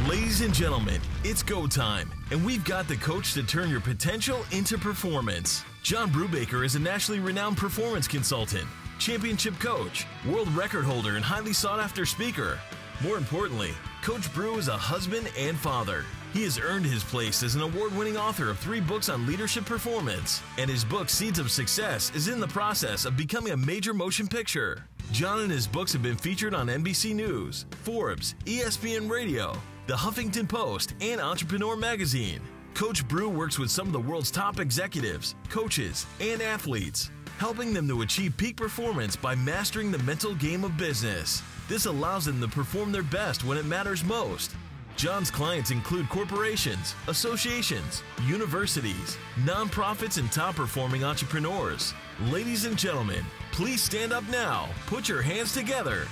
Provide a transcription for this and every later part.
Ladies and gentlemen, it's go time, and we've got the coach to turn your potential into performance. John Brubaker is a nationally renowned performance consultant, championship coach, world record holder, and highly sought-after speaker. More importantly, Coach Bru is a husband and father. He has earned his place as an award-winning author of 3 books on leadership performance, and his book Seeds of Success is in the process of becoming a major motion picture. John and his books have been featured on NBC News, Forbes, ESPN Radio, The Huffington Post, and Entrepreneur Magazine. Coach Bru works with some of the world's top executives, coaches, and athletes, helping them to achieve peak performance by mastering the mental game of business. This allows them to perform their best when it matters most. John's clients include corporations, associations, universities, nonprofits, and top-performing entrepreneurs. Ladies and gentlemen, please stand up now, put your hands together,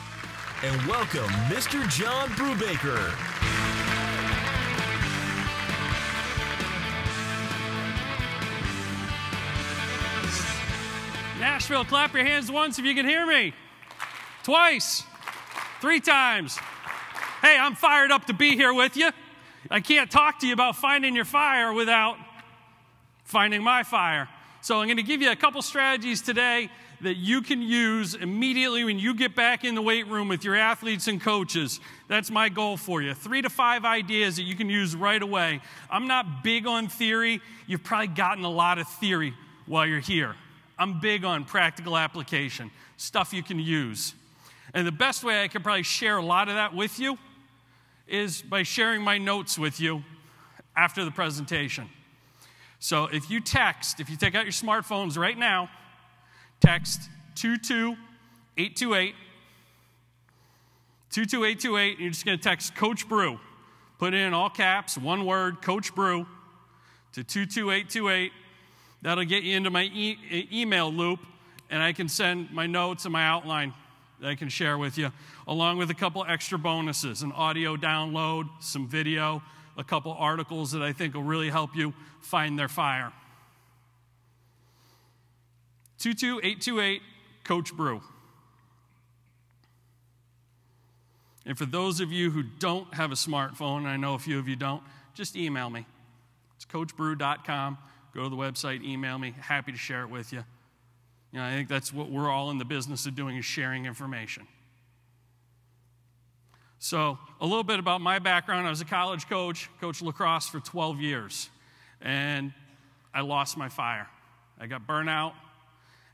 and welcome Mr. John Brubaker. Nashville, clap your hands once if you can hear me. Twice. 3 times. Hey, I'm fired up to be here with you. I can't talk to you about finding your fire without finding my fire. So I'm going to give you a couple strategies today that you can use immediately when you get back in the weight room with your athletes and coaches. That's my goal for you. 3 to 5 ideas that you can use right away. I'm not big on theory. You've probably gotten a lot of theory while you're here. I'm big on practical application, stuff you can use. And the best way I can probably share a lot of that with you is by sharing my notes with you after the presentation. So if you take out your smartphones right now, text 22828, 22828, and you're just going to text Coach Bru. Put it in all caps, one word, Coach Bru, to 22828. That'll get you into my email loop, and I can send my notes and my outline that I can share with you, along with a couple extra bonuses, an audio download, some video, a couple articles that I think will really help you find their fire. 22828, Coach Bru. And for those of you who don't have a smartphone, and I know a few of you don't, just email me. It's coachbru.com. Go to the website, email me. Happy to share it with you. You know, I think that's what we're all in the business of doing, is sharing information. So a little bit about my background. I was a college coach, coached lacrosse for 12 years, and I lost my fire. I got burnout,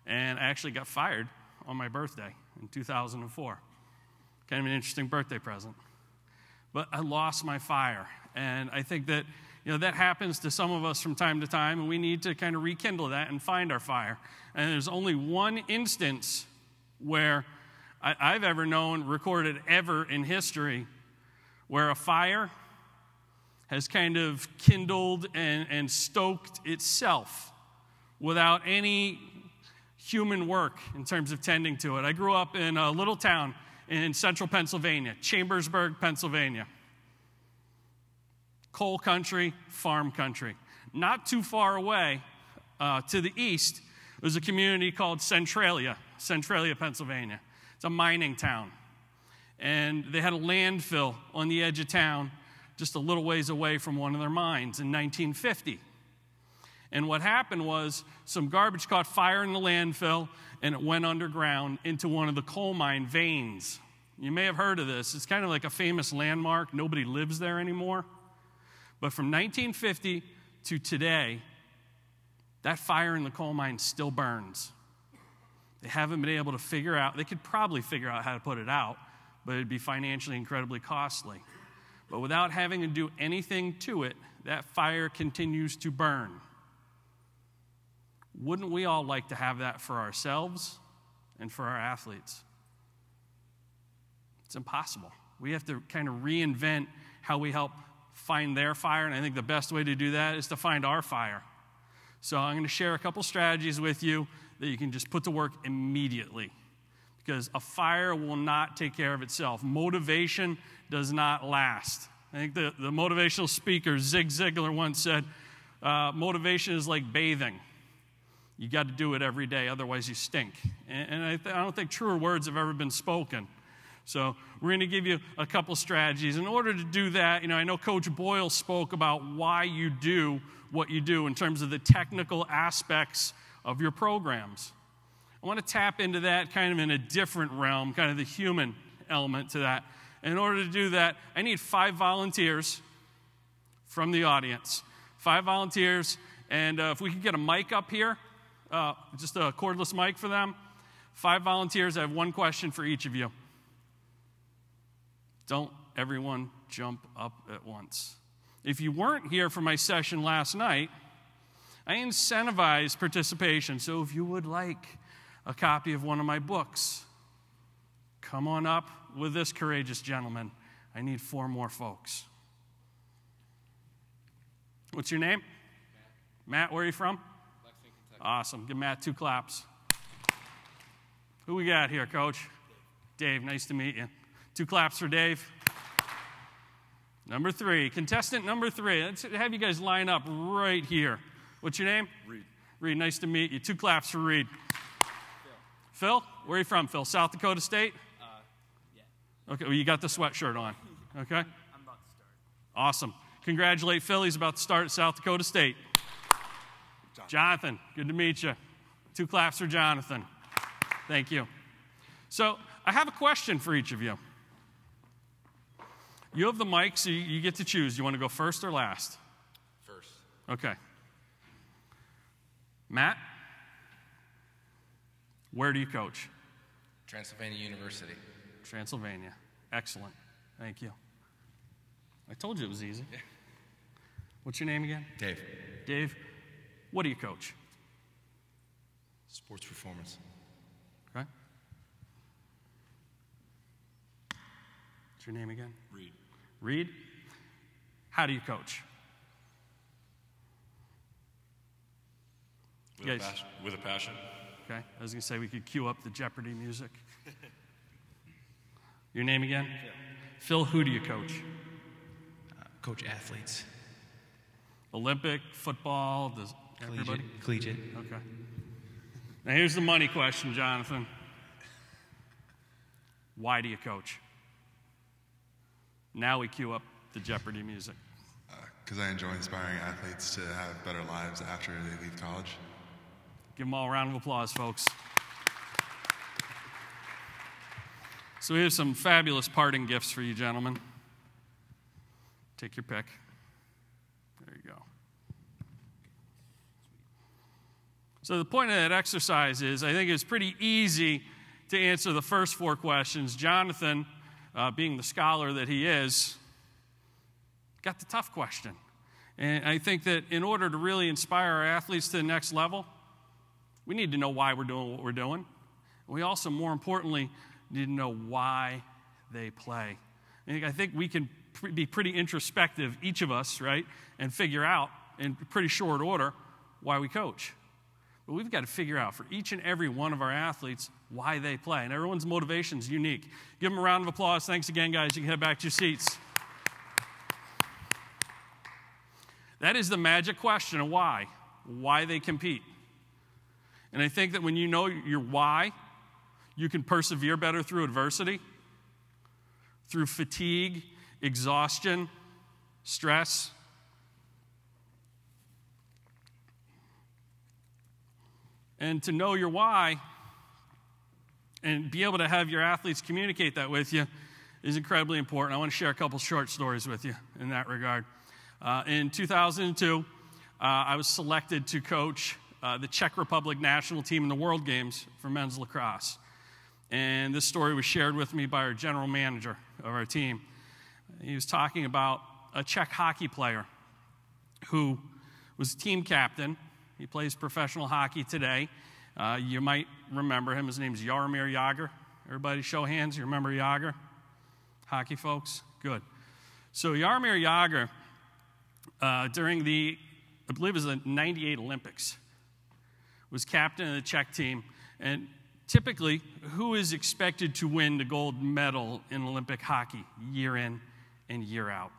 and I actually got fired on my birthday in 2004. Kind of an interesting birthday present. But I lost my fire, and I think that that happens to some of us from time to time, and we need to kind of rekindle that and find our fire. And there's only one instance where I've ever known, recorded ever in history, where a fire has kind of kindled and stoked itself without any human work in terms of tending to it. I grew up in a little town in central Pennsylvania, Chambersburg, Pennsylvania. Coal country, farm country. Not too far away to the east, there's a community called Centralia, Pennsylvania. It's a mining town. And they had a landfill on the edge of town just a little ways away from one of their mines in 1950. And what happened was some garbage caught fire in the landfill, and it went underground into one of the coal mine veins. You may have heard of this. It's kind of like a famous landmark. Nobody lives there anymore. But from 1950 to today, that fire in the coal mine still burns. They haven't been able to figure out, they could probably figure out how to put it out, but it'd be financially incredibly costly. But without having to do anything to it, that fire continues to burn. Wouldn't we all like to have that for ourselves and for our athletes? It's impossible. We have to kind of reinvent how we help find their fire, and I think the best way to do that is to find our fire. So I'm going to share a couple strategies with you that you can just put to work immediately, because a fire will not take care of itself. Motivation does not last. I think the motivational speaker Zig Ziglar once said, motivation is like bathing. You got to do it every day, otherwise you stink. And I don't think truer words have ever been spoken. So we're going to give you a couple strategies. In order to do that, I know Coach Boyle spoke about why you do what you do in terms of the technical aspects of your programs. I want to tap into that kind of in a different realm, kind of the human element to that. In order to do that, I need 5 volunteers from the audience. 5 volunteers, and if we could get a mic up here, just a cordless mic for them. 5 volunteers. I have one question for each of you. Don't everyone jump up at once. If you weren't here for my session last night, I incentivize participation. So if you would like a copy of one of my books, come on up with this courageous gentleman. I need 4 more folks. What's your name? Matt, where are you from? Lexington, Kentucky. Awesome. Give Matt 2 claps. Who we got here, Coach? Dave, nice to meet you. 2 claps for Dave. Number 3, contestant number 3. Let's have you guys line up right here. What's your name? Reed. Reed, nice to meet you. 2 claps for Reed. Phil, where are you from, Phil? South Dakota State? Yeah. Okay, well, you got the sweatshirt on. Okay? I'm about to start. Awesome. Congratulate Phil. He's about to start at South Dakota State. Jonathan, good to meet you. 2 claps for Jonathan. Thank you. So I have a question for each of you. You have the mic, so you get to choose. You want to go first or last? First. Okay. Matt, where do you coach? Transylvania University. Transylvania. Excellent. Thank you. I told you it was easy. Yeah. What's your name again? Dave. Dave, what do you coach? Sports performance. Okay. What's your name again? Reed. Reed, how do you coach? With a passion. Okay. I was going to say we could cue up the Jeopardy music. Your name again? Phil, who do you coach? Coach athletes. Olympic, football, does everybody? Collegiate. Okay. Now here's the money question, Jonathan. Why do you coach? Now we cue up the Jeopardy music. Because I enjoy inspiring athletes to have better lives after they leave college. Give them all a round of applause, folks. So we have some fabulous parting gifts for you, gentlemen. Take your pick. There you go. So the point of that exercise is, I think it's pretty easy to answer the first 4 questions. Jonathan, being the scholar that he is, got the tough question. And I think that in order to really inspire our athletes to the next level, we need to know why we're doing what we're doing. We also, more importantly, need to know why they play. And I think we can be pretty introspective, each of us, right, and figure out in pretty short order why we coach. But we've got to figure out for each and every one of our athletes why they play. And everyone's motivation is unique. Give them a round of applause. Thanks again, guys. You can head back to your seats. That is the magic question of why they compete. And I think that when you know your why, you can persevere better through adversity, through fatigue, exhaustion, stress. And to know your why and be able to have your athletes communicate that with you is incredibly important. I want to share a couple short stories with you in that regard. In 2002, I was selected to coach the Czech Republic national team in the World Games for men's lacrosse. And this story was shared with me by our general manager of our team. He was talking about a Czech hockey player who was team captain. He plays professional hockey today. You might remember him. His name's Jaromír Jágr. Everybody show hands. You remember Jágr? Hockey folks? Good. So Jaromír Jágr, during the, I believe it was the 98 Olympics, was captain of the Czech team. And typically, who is expected to win the gold medal in Olympic hockey year in and year out?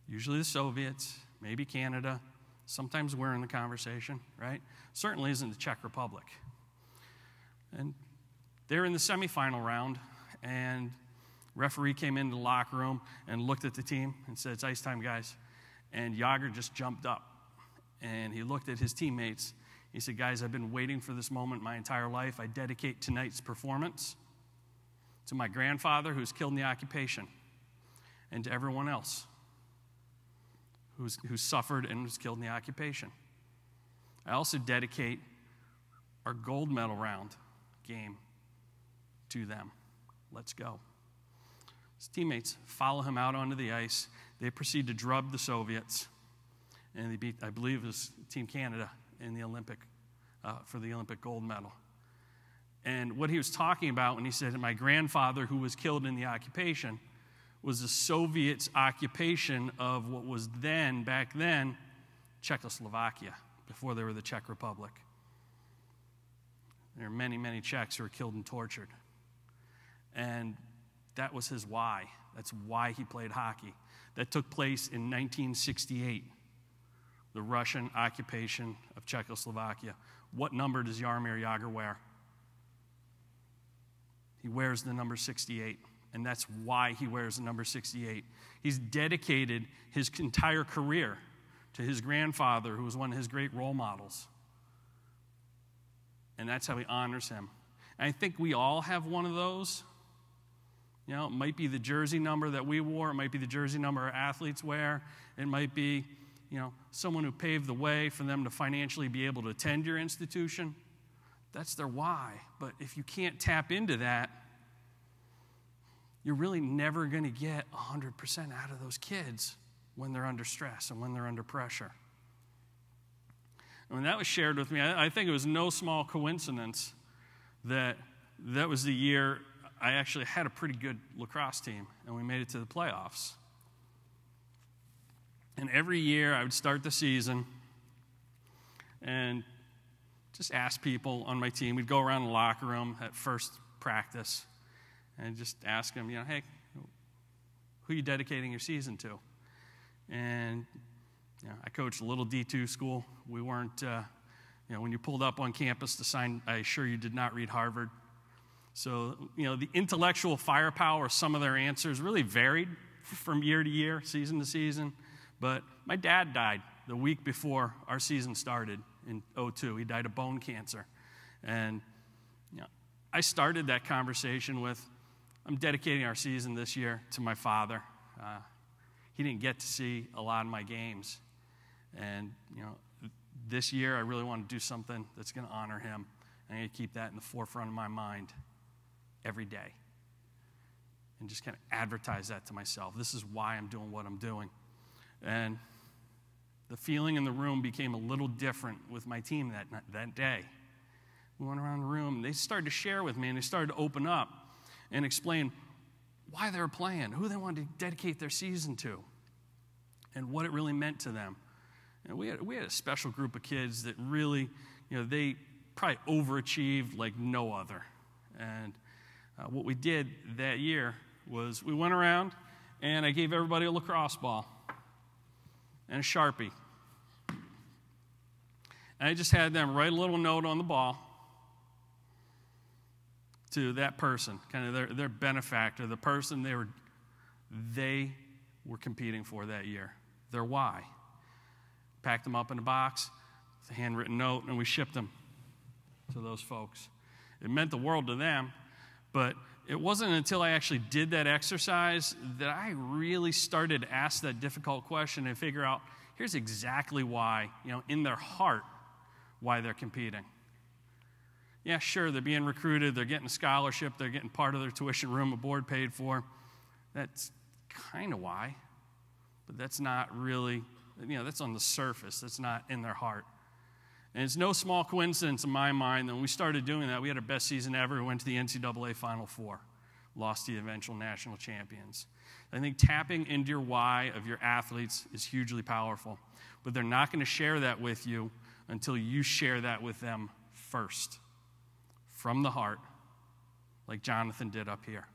Usually the Soviets, maybe Canada. Sometimes we're in the conversation, right? Certainly isn't the Czech Republic. And They're in the semifinal round, and referee came into the locker room and looked at the team and said, "It's ice time, guys." And Yager just jumped up, and he looked at his teammates. He said, "Guys, I've been waiting for this moment my entire life. I dedicate tonight's performance to my grandfather who was killed in the occupation, and to everyone else who suffered and was killed in the occupation. I also dedicate our gold medal round game to them. Let's go." His teammates follow him out onto the ice. They proceed to drub the Soviets, and they beat, I believe it was Team Canada in the Olympic, for the Olympic gold medal. And what he was talking about when he said, "My grandfather who was killed in the occupation," was the Soviets' occupation of what was then, back then, Czechoslovakia, before they were the Czech Republic. There are many, many Czechs who were killed and tortured. And that was his why. That's why he played hockey. That took place in 1968, the Russian occupation of Czechoslovakia. What number does Jaromir Jagr wear? He wears the number 68, and that's why he wears the number 68. He's dedicated his entire career to his grandfather, who was one of his great role models. And that's how he honors him. And I think we all have one of those. You know, it might be the jersey number that we wore. It might be the jersey number our athletes wear. It might be, you know, someone who paved the way for them to financially be able to attend your institution. That's their why. But if you can't tap into that, you're really never going to get 100% out of those kids when they're under stress and when they're under pressure. And when that was shared with me, I think it was no small coincidence that that was the year I actually had a pretty good lacrosse team, and we made it to the playoffs. And every year I would start the season and just ask people on my team. We'd go around the locker room at first practice and just ask them, you know, "Hey, who are you dedicating your season to?" And you know, I coached a little D2 school. We weren't, you know, when you pulled up on campus to sign, I assure you did not read Harvard. So, you know, the intellectual firepower of some of their answers really varied from year to year, season to season. But my dad died the week before our season started in 2002. He died of bone cancer. And, you know, I started that conversation with, "I'm dedicating our season this year to my father. He didn't get to see a lot of my games. And, you know, this year I really want to do something that's going to honor him. I'm going to keep that in the forefront of my mind every day." And just kind of advertise that to myself. This is why I'm doing what I'm doing. And the feeling in the room became a little different with my team that day. We went around the room, and they started to share with me, and they started to open up and explain why they were playing, who they wanted to dedicate their season to, and what it really meant to them. And we had a special group of kids that really, you know, they probably overachieved like no other. And what we did that year was we went around, and I gave everybody a lacrosse ball and a Sharpie. And I just had them write a little note on the ball to that person, kind of their benefactor, the person they were competing for that year, their why. Packed them up in a box, with a handwritten note, and we shipped them to those folks. It meant the world to them, but it wasn't until I actually did that exercise that I really started to ask that difficult question and figure out, here's exactly why, you know, in their heart, why they're competing. Yeah, sure, they're being recruited, they're getting a scholarship, they're getting part of their tuition, room and board paid for. That's kind of why, but that's not really, you know, that's on the surface. That's not in their heart. And it's no small coincidence in my mind that when we started doing that, we had our best season ever. We went to the NCAA Final Four, lost to the eventual national champions. I think tapping into your why of your athletes is hugely powerful, but they're not going to share that with you until you share that with them first, from the heart, like Jonathan did up here.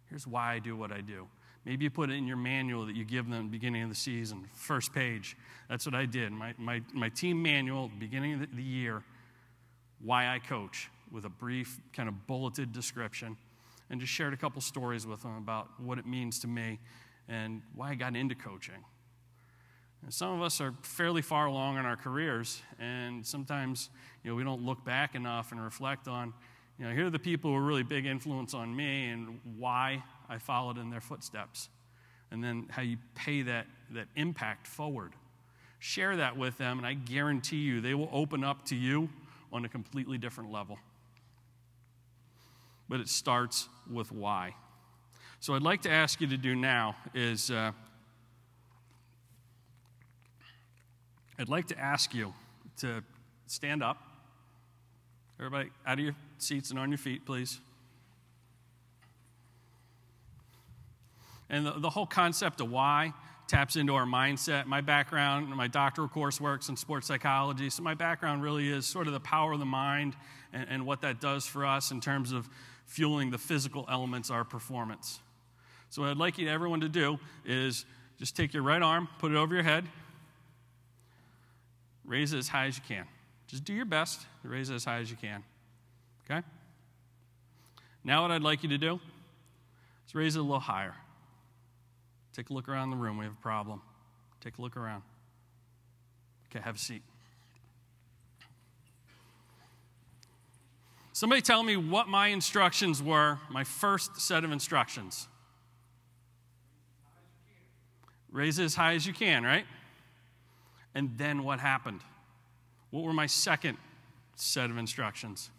Here's why I do what I do. Maybe you put it in your manual that you give them at the beginning of the season, first page. That's what I did. My team manual at the beginning of the year, why I coach. with a brief kind of bulleted description and just shared a couple stories with them about what it means to me and why I got into coaching. And some of us are fairly far along in our careers, and sometimes, we don't look back enough and reflect on, here are the people who were really big influence on me and why I followed in their footsteps. And then how you pay that impact forward. Share that with them, and I guarantee you they will open up to you on a completely different level. But it starts with why. So I'd like to ask you to do now is, I'd like to ask you to stand up. Everybody out of your seats and on your feet, please. And the whole concept of why taps into our mindset. My background, my doctoral course works in sports psychology, so my background really is sort of the power of the mind and what that does for us in terms of fueling the physical elements of our performance. So what I'd like everyone to do is just take your right arm, put it over your head, raise it as high as you can. Just do your best to raise it as high as you can, okay? Now what I'd like you to do is raise it a little higher. Take a look around the room. We have a problem. Take a look around. Okay, have a seat. Somebody tell me what my instructions were, my first set of instructions. Raise it as high as you can, right? And then what happened? What were my second set of instructions?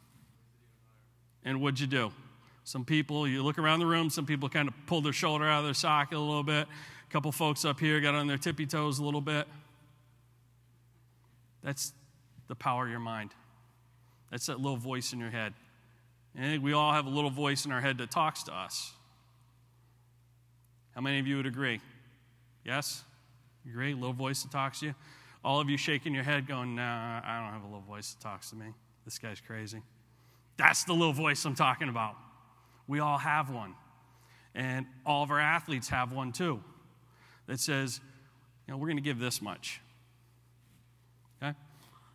And what'd you do? Some people, you look around the room, some people kind of pulled their shoulder out of their socket a little bit. A couple folks up here got on their tippy toes a little bit. That's the power of your mind. That's that little voice in your head. And I think we all have a little voice in our head that talks to us. How many of you would agree? Yes? You agree? Little voice that talks to you? All of you shaking your head going, nah, I don't have a little voice that talks to me. This guy's crazy. That's the little voice I'm talking about. We all have one. And all of our athletes have one too that says, we're going to give this much. Okay?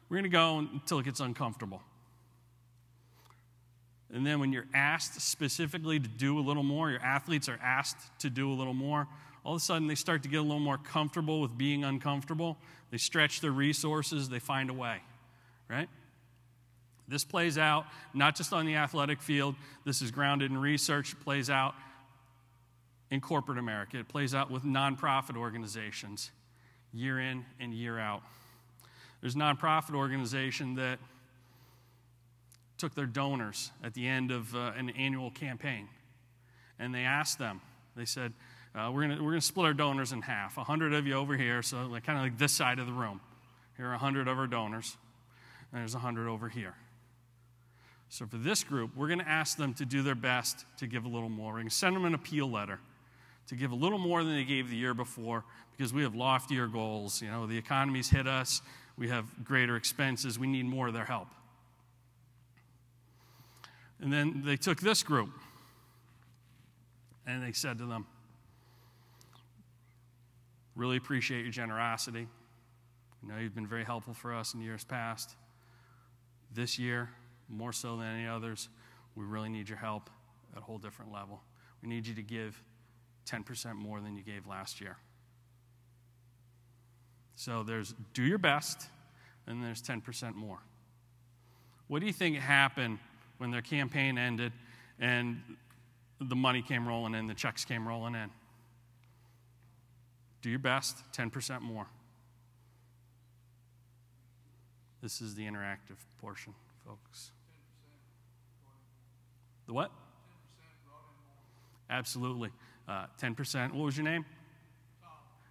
We're going to go until it gets uncomfortable. And then when you're asked specifically to do a little more, your athletes are asked to do a little more, all of a sudden they start to get a little more comfortable with being uncomfortable. They stretch their resources. They find a way, right? This plays out not just on the athletic field. This is grounded in research. It plays out in corporate America. It plays out with nonprofit organizations year in and year out. There's a nonprofit organization that took their donors at the end of an annual campaign, and they asked them, they said, we're gonna split our donors in half. 100 of you over here, so kind of like this side of the room. Here are 100 of our donors, and there's 100 over here. So for this group, we're going to ask them to do their best to give a little more. We're going to send them an appeal letter to give a little more than they gave the year before because we have loftier goals. The economy's hit us. We have greater expenses. We need more of their help. And then they took this group and they said to them, really appreciate your generosity. You've been very helpful for us in years past. This year, more so than any others, we really need your help at a whole different level. We need you to give 10% more than you gave last year. So there's do your best, and there's 10% more. What do you think happened when their campaign ended and the money came rolling in, the checks came rolling in? Do your best, 10% more. This is the interactive portion, folks. The what? 10% brought in more. Absolutely. 10%. What was your name?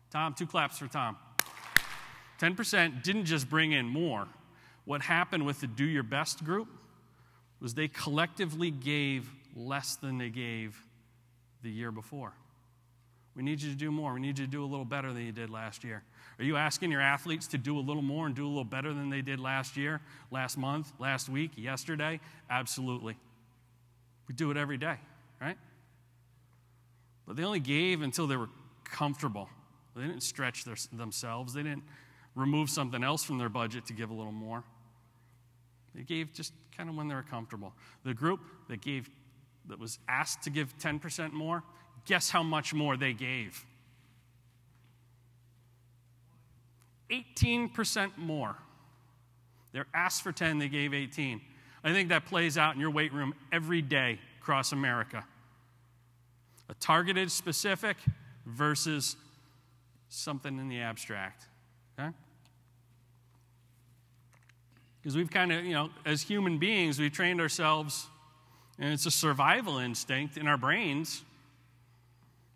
Tom. 2 claps for Tom. 10% didn't just bring in more. What happened with the Do Your Best group was they collectively gave less than they gave the year before. We need you to do more. We need you to do a little better than you did last year. Are you asking your athletes to do a little more and do a little better than they did last year, last month, last week, yesterday? Absolutely. We do it every day, right? But they only gave until they were comfortable. They didn't stretch themselves. They didn't remove something else from their budget to give a little more. They gave just kind of when they were comfortable. The group that was asked to give 10% more, guess how much more they gave? 18% more. They're asked for 10, they gave 18. I think that plays out in your weight room every day across America. A targeted specific versus something in the abstract. Okay? Because we've kind of, as human beings, we've trained ourselves, and it's a survival instinct in our brains.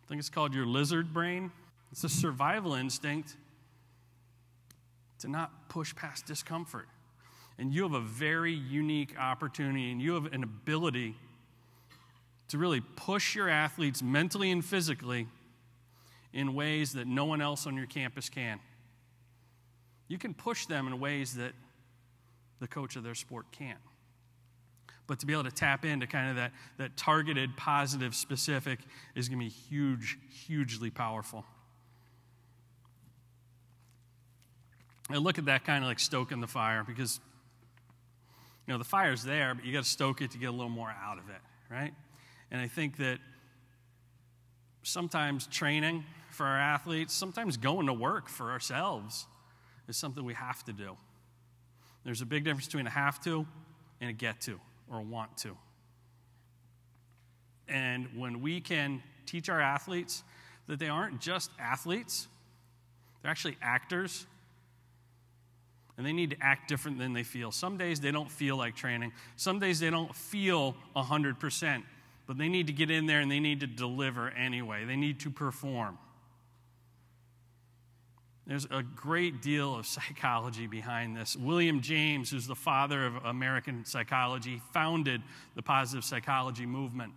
I think it's called your lizard brain. It's a survival instinct to not push past discomfort. And you have a very unique opportunity, and you have an ability to really push your athletes mentally and physically in ways that no one else on your campus can. You can push them in ways that the coach of their sport can't. But to be able to tap into kind of that targeted, positive, specific is going to be hugely powerful. I look at that kind of like stoking the fire because, the fire's there, but you got to stoke it to get a little more out of it, right? And I think that sometimes training for our athletes, sometimes going to work for ourselves is something we have to do. There's a big difference between a have to and a get to or a want to. And when we can teach our athletes that they aren't just athletes, they're actually actors, and they need to act different than they feel. Some days they don't feel like training. Some days they don't feel 100%, but they need to get in there and they need to deliver anyway. They need to perform. There's a great deal of psychology behind this. William James, who's the father of American psychology, founded the positive psychology movement.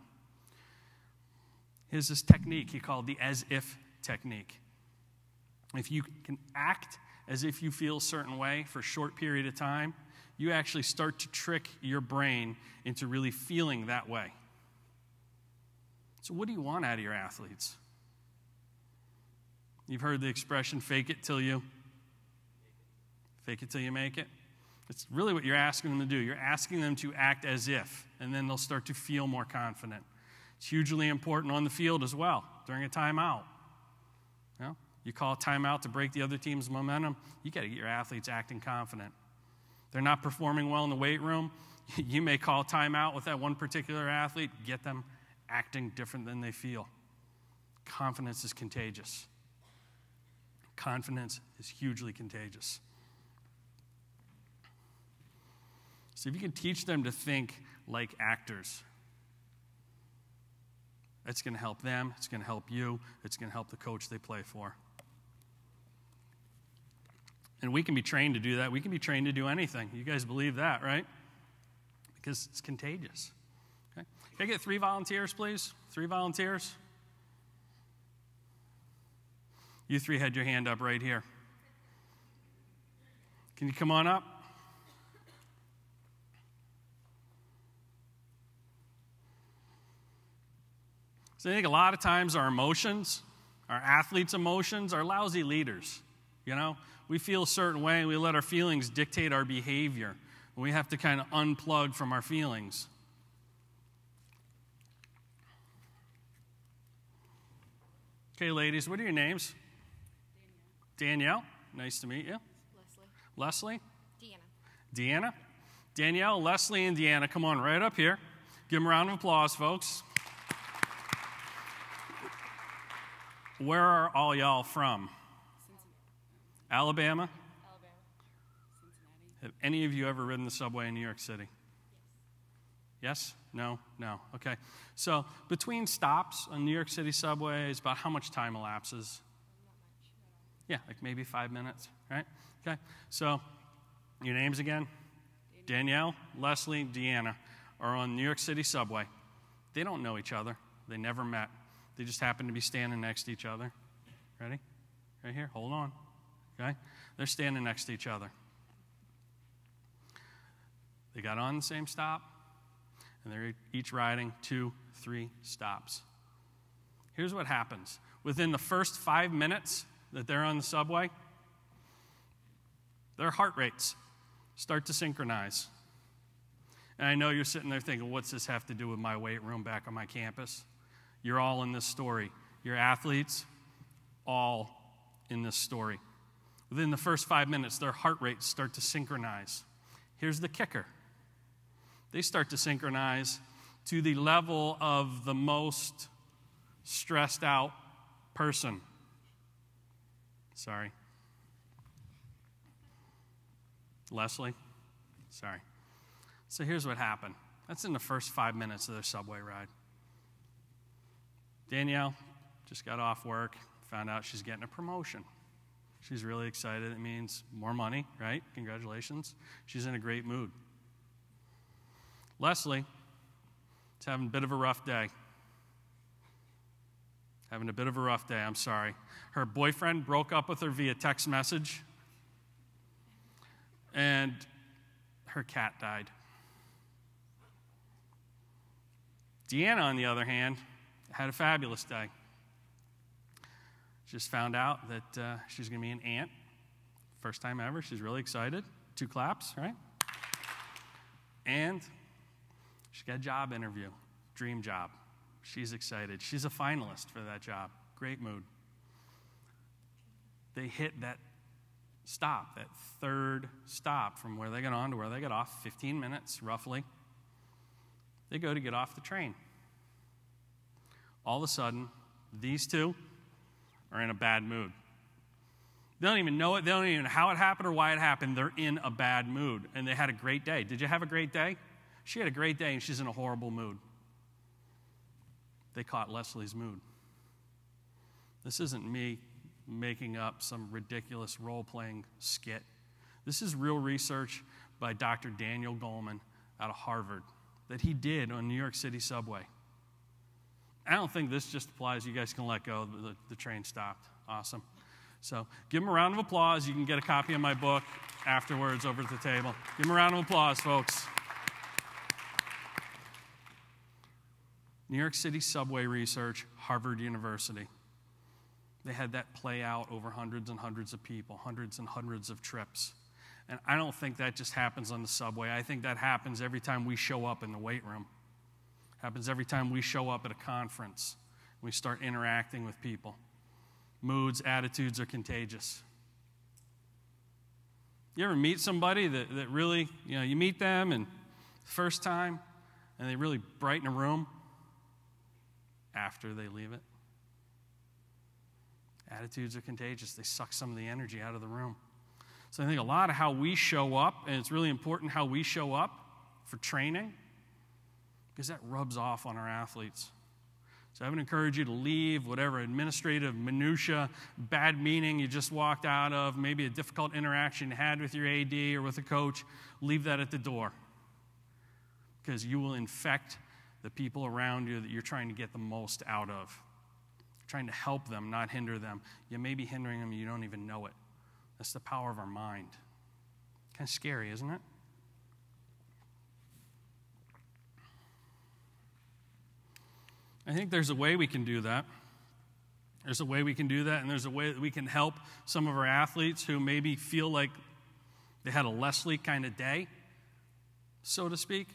Here's this technique he called the as-if technique. If you can act as if you feel a certain way for a short period of time, you actually start to trick your brain into really feeling that way. So what do you want out of your athletes? You've heard the expression, fake it till you make it. It's really what you're asking them to do. You're asking them to act as if, and then they'll start to feel more confident. It's hugely important on the field as well, during a timeout. You call a timeout to break the other team's momentum, you got to get your athletes acting confident. They're not performing well in the weight room, you may call a timeout with that one particular athlete, get them acting different than they feel. Confidence is contagious. Confidence is hugely contagious. So if you can teach them to think like actors, that's going to help them, it's going to help you, it's going to help the coach they play for. And we can be trained to do that. We can be trained to do anything. You guys believe that, right? Because it's contagious. Okay. Can I get 3 volunteers, please? 3 volunteers? You 3 had your hand up right here. Can you come on up? So I think a lot of times our emotions, our athletes' emotions, are lousy leaders. We feel a certain way and we let our feelings dictate our behavior. We have to kind of unplug from our feelings. Okay, ladies, what are your names? Danielle. Nice to meet you. Leslie. Deanna. Danielle, Leslie, and Deanna, come on right up here. Give them a round of applause, folks. Where are all y'all from? Alabama? Cincinnati. Have any of you ever ridden the subway in New York City? Yes? No? No. Okay. So between stops on New York City subways, about how much time elapses? Not much. Yeah, like maybe 5 minutes, right? Okay. So your names again? Danielle, Leslie, Deanna are on New York City subway. They don't know each other. They never met. They just happen to be standing next to each other. Ready? Right here. Hold on. Okay? They're standing next to each other. They got on the same stop, and they're each riding 2, 3 stops. Here's what happens. Within the first 5 minutes that they're on the subway, their heart rates start to synchronize. And I know you're sitting there thinking, what's this have to do with my weight room back on my campus? You're all in this story. You're athletes, all in this story. Within the first 5 minutes, their heart rates start to synchronize. Here's the kicker. They start to synchronize to the level of the most stressed out person. Sorry. Leslie? Sorry. So here's what happened. That's in the first 5 minutes of their subway ride. Danielle just got off work, found out she's getting a promotion. She's really excited. It means more money, right? Congratulations. She's in a great mood. Leslie is having a bit of a rough day. I'm sorry. Her boyfriend broke up with her via text message, and her cat died. Deanna, on the other hand, had a fabulous day. Just found out that she's going to be an aunt. First time ever. She's really excited. 2 claps, right? And she got a job interview. Dream job. She's excited. She's a finalist for that job. Great mood. They hit that stop, that third stop from where they got on to where they got off, 15 minutes roughly. They go to get off the train. All of a sudden, these two are in a bad mood. They don't even know it. They don't even know how it happened or why it happened. They're in a bad mood, and they had a great day. Did you have a great day? She had a great day, and she's in a horrible mood. They caught Leslie's mood. This isn't me making up some ridiculous role-playing skit. This is real research by Dr. Daniel Goleman out of Harvard that he did on New York City subway. I don't think this just applies. You guys can let go. The train stopped. Awesome. So give them a round of applause. You can get a copy of my book afterwards over at the table. Give them a round of applause, folks. New York City subway research, Harvard University. They had that play out over hundreds and hundreds of people, hundreds and hundreds of trips. And I don't think that just happens on the subway. I think that happens every time we show up in the weight room. Happens every time we show up at a conference. We start interacting with people. Moods, attitudes are contagious. You ever meet somebody that really, you meet them and first time, and they really brighten a room after they leave it? Attitudes are contagious. They suck some of the energy out of the room. So I think a lot of how we show up, and it's really important how we show up for training, because that rubs off on our athletes. So I would encourage you to leave whatever administrative minutia, bad meeting you just walked out of, maybe a difficult interaction you had with your AD or with a coach, leave that at the door, because you will infect the people around you that you're trying to get the most out of. You're trying to help them, not hinder them. You may be hindering them and you don't even know it. That's the power of our mind. Kind of scary, isn't it? I think there's a way we can do that. There's a way we can do that, and there's a way that we can help some of our athletes who maybe feel like they had a Leslie kind of day, so to speak.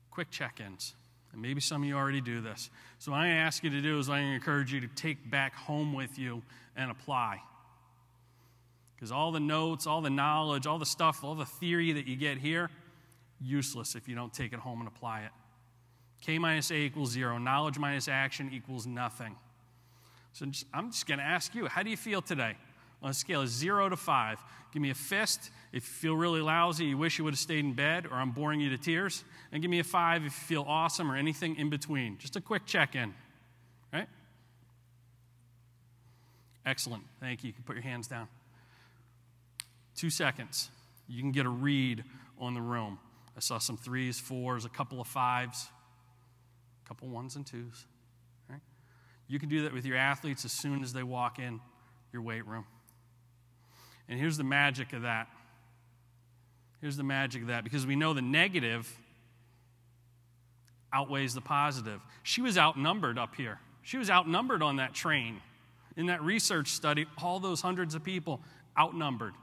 Quick check-ins. And maybe some of you already do this. So what I ask you to do is I encourage you to take back home with you and apply. Because all the notes, all the knowledge, all the stuff, all the theory that you get here, useless if you don't take it home and apply it. K minus A equals 0. Knowledge minus action equals nothing. So I'm just going to ask you, how do you feel today? On a scale of 0 to 5. Give me a fist if you feel really lousy, you wish you would have stayed in bed, or I'm boring you to tears. And give me a 5 if you feel awesome, or anything in between. Just a quick check-in, right? Excellent. Thank you. You can put your hands down. 2 seconds. You can get a read on the room. I saw some 3s, 4s, a couple of 5s, a couple 1s and 2s. Right? You can do that with your athletes as soon as they walk in your weight room. And here's the magic of that. Here's the magic of that, because we know the negative outweighs the positive. She was outnumbered up here. She was outnumbered on that train. In that research study, all those hundreds of people outnumbered,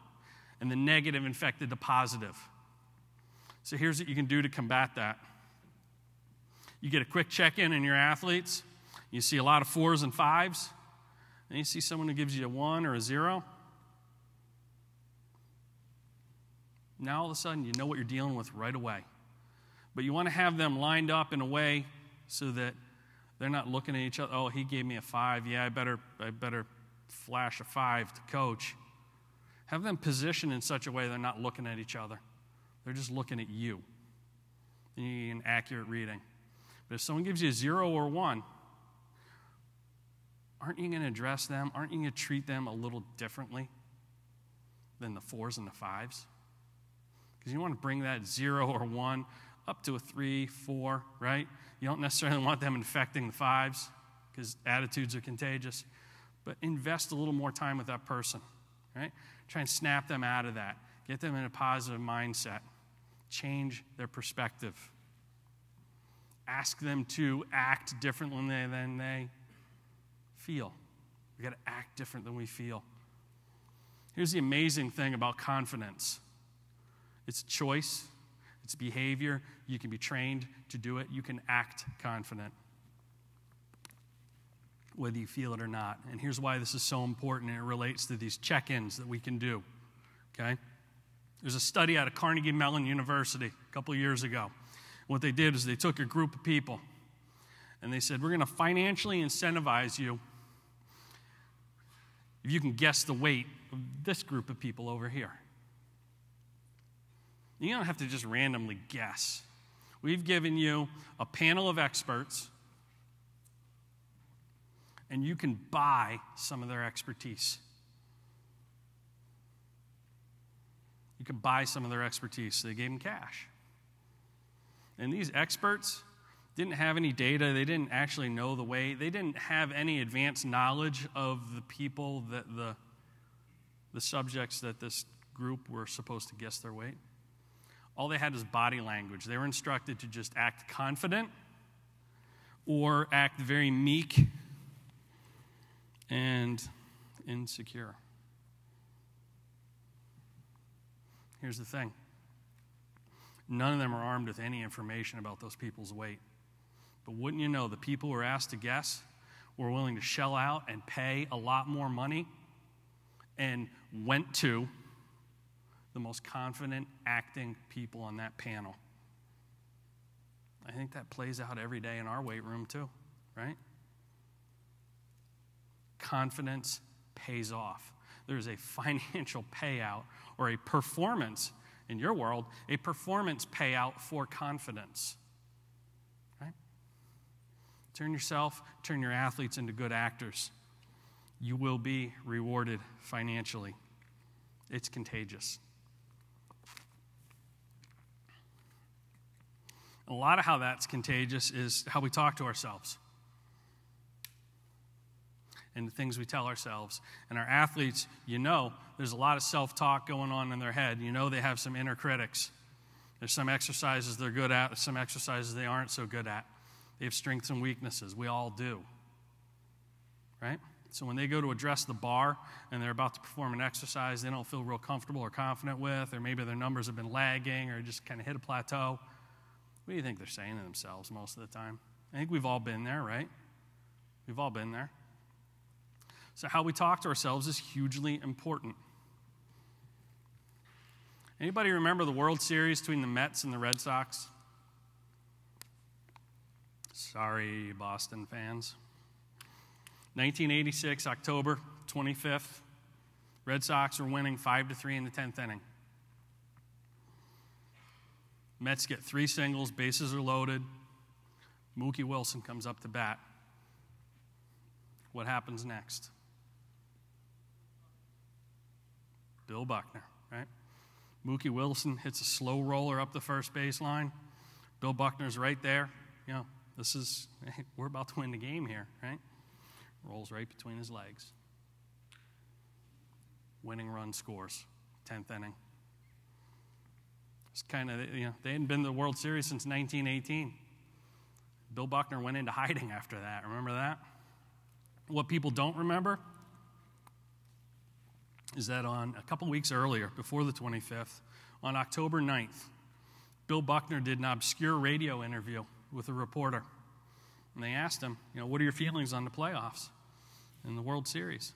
and the negative infected the positive. So here's what you can do to combat that. You get a quick check-in in your athletes. You see a lot of 4s and 5s. And you see someone who gives you a 1 or a 0. Now all of a sudden you know what you're dealing with right away. But you want to have them lined up in a way so that they're not looking at each other. Oh, he gave me a 5. Yeah, I better flash a 5 to coach. Have them positioned in such a way they're not looking at each other. They're just looking at you. And you get an accurate reading. But if someone gives you a 0 or 1, aren't you going to address them? Aren't you going to treat them a little differently than the 4s and the 5s? Because you want to bring that 0 or 1 up to a 3, 4, right? You don't necessarily want them infecting the 5s because attitudes are contagious. But invest a little more time with that person, right? Try and snap them out of that. Get them in a positive mindset. Change their perspective. Ask them to act differently than they feel. We've got to act different than we feel. Here's the amazing thing about confidence. It's choice. It's behavior. You can be trained to do it. You can act confident, whether you feel it or not. And here's why this is so important, and it relates to these check-ins that we can do, okay? There's a study out of Carnegie Mellon University a couple of years ago. What they did is they took a group of people, and they said, we're going to financially incentivize you if you can guess the weight of this group of people over here. You don't have to just randomly guess. We've given you a panel of experts, and you can buy some of their expertise. You can buy some of their expertise. So they gave them cash. And these experts didn't have any data. They didn't actually know the weight. They didn't have any advanced knowledge of the people that the subjects that this group were supposed to guess their weight. All they had was body language. They were instructed to just act confident or act very meek and insecure. Here's the thing. None of them are armed with any information about those people's weight. But wouldn't you know, the people who were asked to guess were willing to shell out and pay a lot more money and went to the most confident acting people on that panel. I think that plays out every day in our weight room too, right? Confidence pays off. There's a financial payout or a performance, in your world, a performance payout for confidence, right? Turn your athletes into good actors. You will be rewarded financially. It's contagious. A lot of how that's contagious is how we talk to ourselves and the things we tell ourselves. And our athletes, you know, there's a lot of self-talk going on in their head. You know they have some inner critics. There's some exercises they're good at, some exercises they aren't so good at. They have strengths and weaknesses. We all do, right? So when they go to address the bar and they're about to perform an exercise they don't feel real comfortable or confident with, or maybe their numbers have been lagging or just kind of hit a plateau, what do you think they're saying to themselves most of the time? I think we've all been there, right? We've all been there. So how we talk to ourselves is hugely important. Anybody remember the World Series between the Mets and the Red Sox? Sorry, Boston fans. 1986, October 25th. Red Sox were winning 5-3 in the 10th inning. Mets get 3 singles, bases are loaded. Mookie Wilson comes up to bat. What happens next? Bill Buckner, right? Mookie Wilson hits a slow roller up the first baseline. Bill Buckner's right there. You know, we're about to win the game here, right? Rolls right between his legs. Winning run scores, 10th inning. It's kind of, they hadn't been to the World Series since 1918. Bill Buckner went into hiding after that. Remember that? What people don't remember is that on a couple weeks earlier, before the 25th, on October 9th, Bill Buckner did an obscure radio interview with a reporter. And they asked him, what are your feelings on the playoffs and the World Series?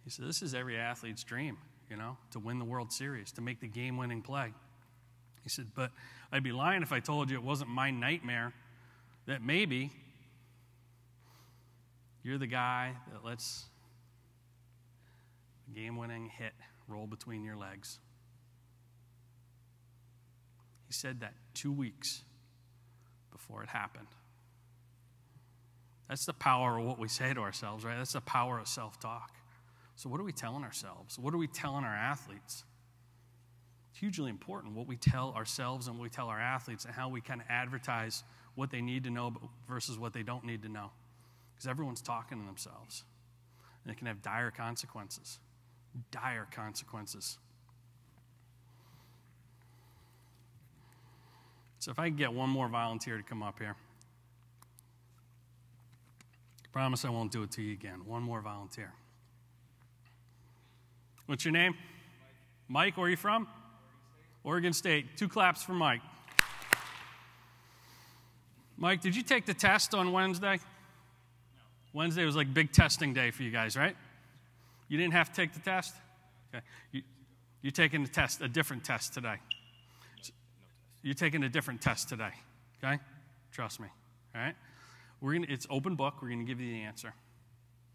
He said, this is every athlete's dream, to win the World Series, to make the game-winning play. He said, but I'd be lying if I told you it wasn't my nightmare that maybe you're the guy that lets the game-winning hit roll between your legs. He said that 2 weeks before it happened. That's the power of what we say to ourselves, right? That's the power of self-talk. So what are we telling ourselves? What are we telling our athletes? It's hugely important what we tell ourselves and what we tell our athletes and how we kind of advertise what they need to know versus what they don't need to know. Because everyone's talking to themselves. And it can have dire consequences. Dire consequences. So if I can get one more volunteer to come up here. I promise I won't do it to you again. One more volunteer. What's your name? Mike, where are you from? Oregon State. 2 claps for Mike. Mike, did you take the test on Wednesday? No. Wednesday was like big testing day for you guys, right? You didn't have to take the test? Okay. You're taking the test, a different test today. You're taking a different test today, okay? Trust me, all right? It's open book. We're going to give you the answer.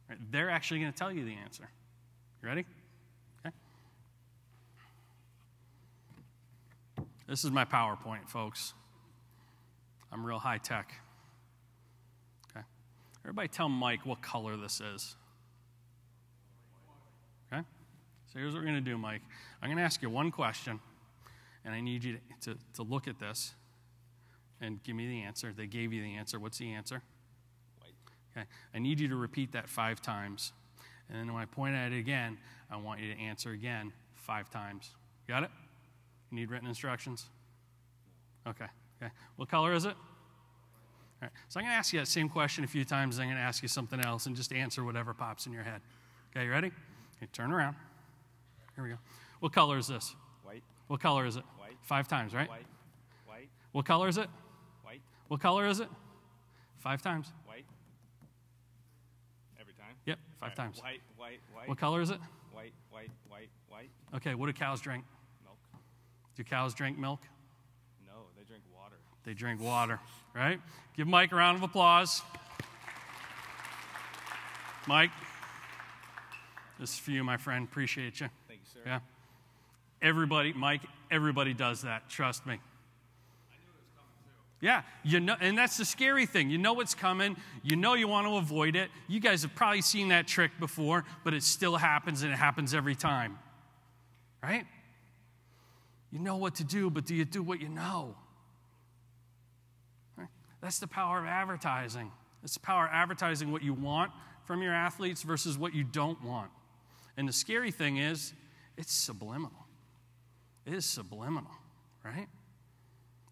Right? They're actually going to tell you the answer. You ready? Okay. This is my PowerPoint, folks. I'm real high tech. Okay. Everybody tell Mike what color this is. Okay? So here's what we're going to do, Mike. I'm going to ask you one question. And I need you to look at this and give me the answer. They gave you the answer. What's the answer? White. Okay. I need you to repeat that 5 times. And then when I point at it again, I want you to answer again 5 times. Got it? You need written instructions? Okay. Okay. What color is it? All right. So I'm going to ask you that same question a few times. I'm going to ask you something else and just answer whatever pops in your head. Okay, you ready? Okay, turn around. Here we go. What color is this? White. What color is it? White. 5 times, right? White. White. What color is it? White. What color is it? 5 times. White. Every time? Yep, 5 times. White, white, white. What color is it? White, white, white, white. Okay, what do cows drink? Milk. Do cows drink milk? No, they drink water. They drink water, right? Give Mike a round of applause. Mike, this is for you, my friend. Appreciate you. Thank you, sir. Yeah. Everybody, Mike, everybody does that. Trust me. Yeah, and that's the scary thing. You know what's coming. You know you want to avoid it. You guys have probably seen that trick before, but it still happens, and it happens every time. Right? You know what to do, but do you do what you know? Right? That's the power of advertising. It's the power of advertising what you want from your athletes versus what you don't want. And the scary thing is, it's subliminal. It is subliminal, right?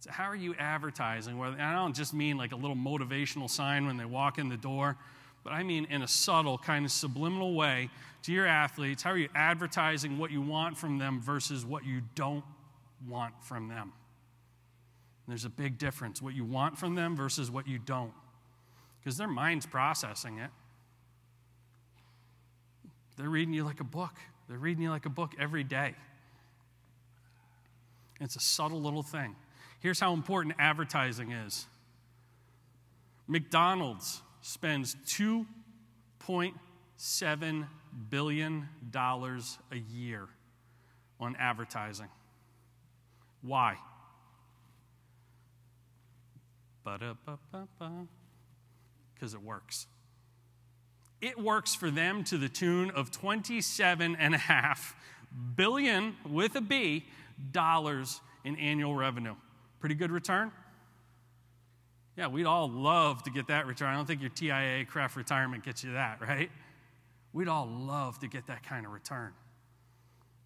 So how are you advertising? And I don't just mean like a little motivational sign when they walk in the door, but I mean in a subtle kind of subliminal way to your athletes. How are you advertising what you want from them versus what you don't want from them? There's a big difference, what you want from them versus what you don't, because their mind's processing it. They're reading you like a book. They're reading you like a book every day. It's a subtle little thing. Here's how important advertising is. McDonald's spends $2.7 billion a year on advertising. Why? Because it works. It works for them to the tune of $27.5 billion with a B dollars in annual revenue. Pretty good return? Yeah, we'd all love to get that return. I don't think your TIA craft retirement gets you that, right? We'd all love to get that kind of return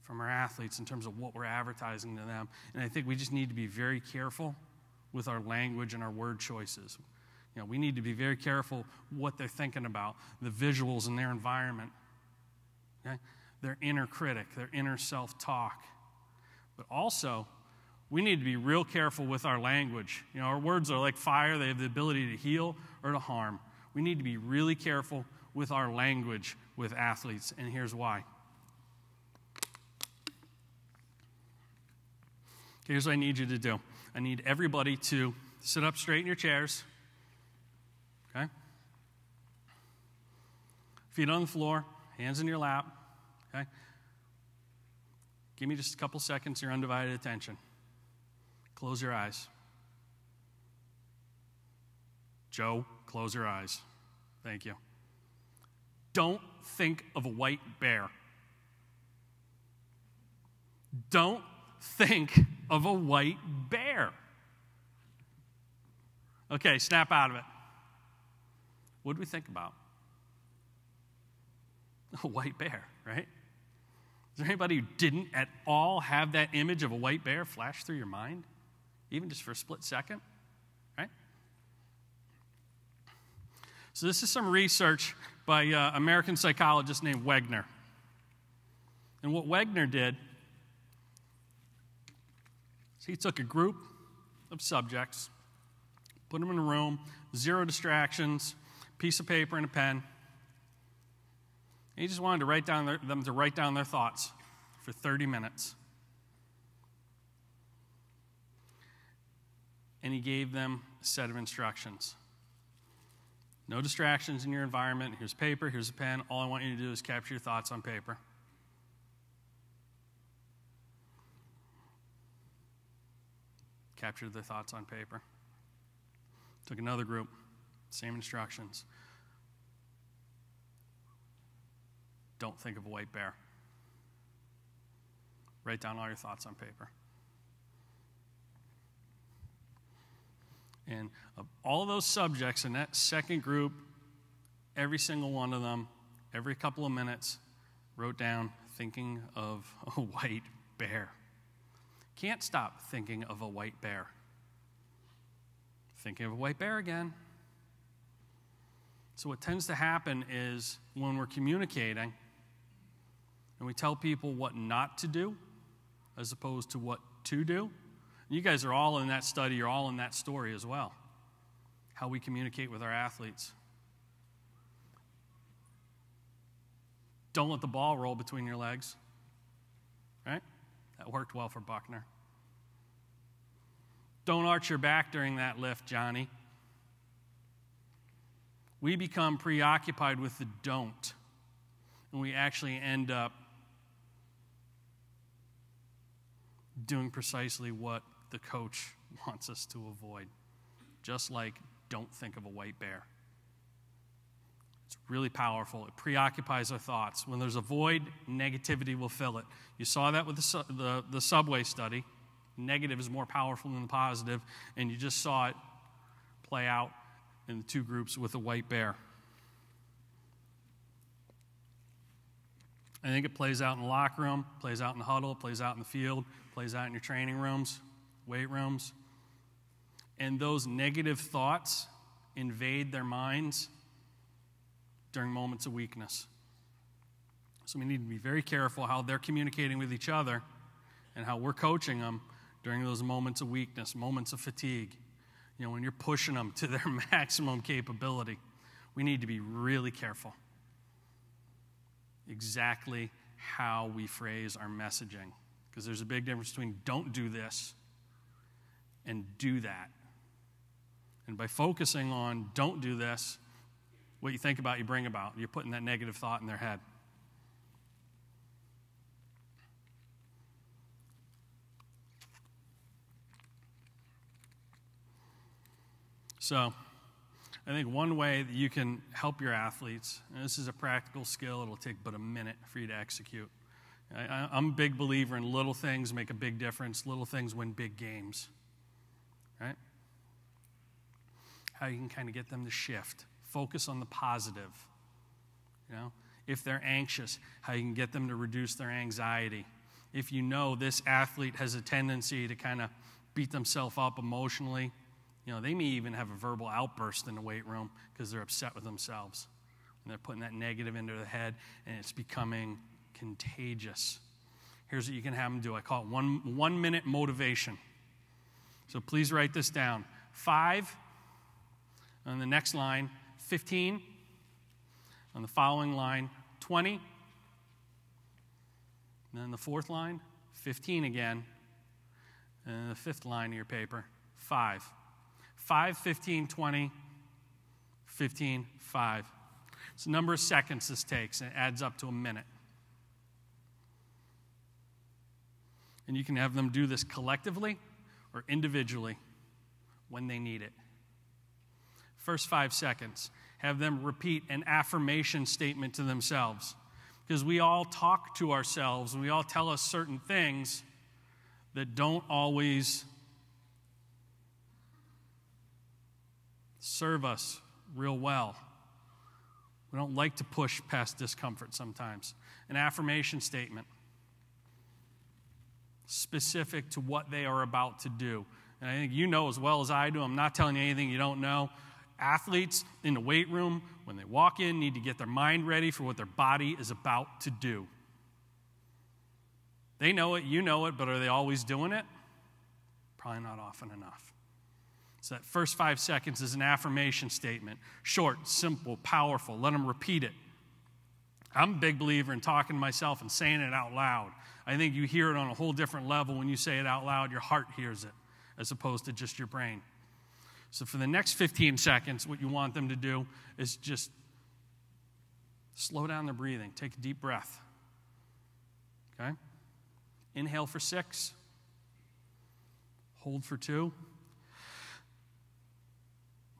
from our athletes in terms of what we're advertising to them. And I think we just need to be very careful with our language and our word choices. We need to be very careful what they're thinking about, the visuals in their environment, okay? Their inner critic, their inner self-talk. But also, we need to be real careful with our language. You know, our words are like fire. They have the ability to heal or to harm. We need to be really careful with our language with athletes, and here's why. Here's what I need you to do. I need everybody to sit up straight in your chairs, okay? Feet on the floor, hands in your lap, okay? Give me just a couple seconds of your undivided attention. Close your eyes. Joe, close your eyes. Thank you. Don't think of a white bear. Don't think of a white bear. Okay, snap out of it. What do we think about? A white bear, right? Is there anybody who didn't at all have that image of a white bear flash through your mind? Even just for a split second, right? So this is some research by an American psychologist named Wegner. And what Wegner did is he took a group of subjects, put them in a room, 0 distractions, piece of paper and a pen. And he just wanted to write down them to write down their thoughts for 30 minutes. And he gave them a set of instructions. No distractions in your environment. Here's paper, here's a pen. All I want you to do is capture your thoughts on paper. Captured their thoughts on paper. Took another group, same instructions. Don't think of a white bear. Write down all your thoughts on paper. And of all of those subjects in that second group, every single one of them, every couple of minutes, wrote down thinking of a white bear. Can't stop thinking of a white bear. Thinking of a white bear again. So what tends to happen is when we're communicating and we tell people what not to do as opposed to what to do. You guys are all in that study, you're all in that story as well. How we communicate with our athletes. Don't let the ball roll between your legs. Right? That worked well for Buckner. Don't arch your back during that lift, Johnny. We become preoccupied with the don't, and we actually end up doing precisely what the coach wants us to avoid. Just like don't think of a white bear. It's really powerful. It preoccupies our thoughts. When there's a void, negativity will fill it. You saw that with the subway study. Negative is more powerful than the positive, and you just saw it play out in the two groups with a white bear. I think it plays out in the locker room, plays out in the huddle, plays out in the field, plays out in your training rooms, weight rooms. And those negative thoughts invade their minds during moments of weakness. So we need to be very careful how they're communicating with each other and how we're coaching them during those moments of weakness, moments of fatigue. You know, when you're pushing them to their maximum capability, we need to be really careful exactly how we phrase our messaging. Because there's a big difference between don't do this and do that. And by focusing on don't do this, what you think about, you bring about. You're putting that negative thought in their head. So, I think one way that you can help your athletes, and this is a practical skill, it'll take but a minute for you to execute. I'm a big believer in little things make a big difference. Little things win big games, right? How you can kind of get them to shift. Focus on the positive, you know? If they're anxious, how you can get them to reduce their anxiety. If you know this athlete has a tendency to kind of beat themselves up emotionally, you know, they may even have a verbal outburst in the weight room because they're upset with themselves. And they're putting that negative into their head, and it's becoming contagious. Here's what you can have them do. I call it one minute motivation. So please write this down. 5, on the next line, 15, on the following line, 20, and then the fourth line, 15 again, and then the fifth line of your paper, 5. 5, 15, 20, 15, 5. It's the number of seconds this takes, and it adds up to a minute. And you can have them do this collectively or individually when they need it. First 5 seconds, have them repeat an affirmation statement to themselves. Because we all talk to ourselves, and we all tell us certain things that don't always serve us real well. We don't like to push past discomfort sometimes. An affirmation statement specific to what they are about to do. And I think you know as well as I do, I'm not telling you anything you don't know. Athletes in the weight room, when they walk in, need to get their mind ready for what their body is about to do. They know it, you know it, but are they always doing it? Probably not often enough. So that first 5 seconds is an affirmation statement. Short, simple, powerful. Let them repeat it. I'm a big believer in talking to myself and saying it out loud. I think you hear it on a whole different level when you say it out loud. Your heart hears it as opposed to just your brain. So for the next 15 seconds, what you want them to do is just slow down their breathing. Take a deep breath. Okay? Inhale for 6. Hold for 2.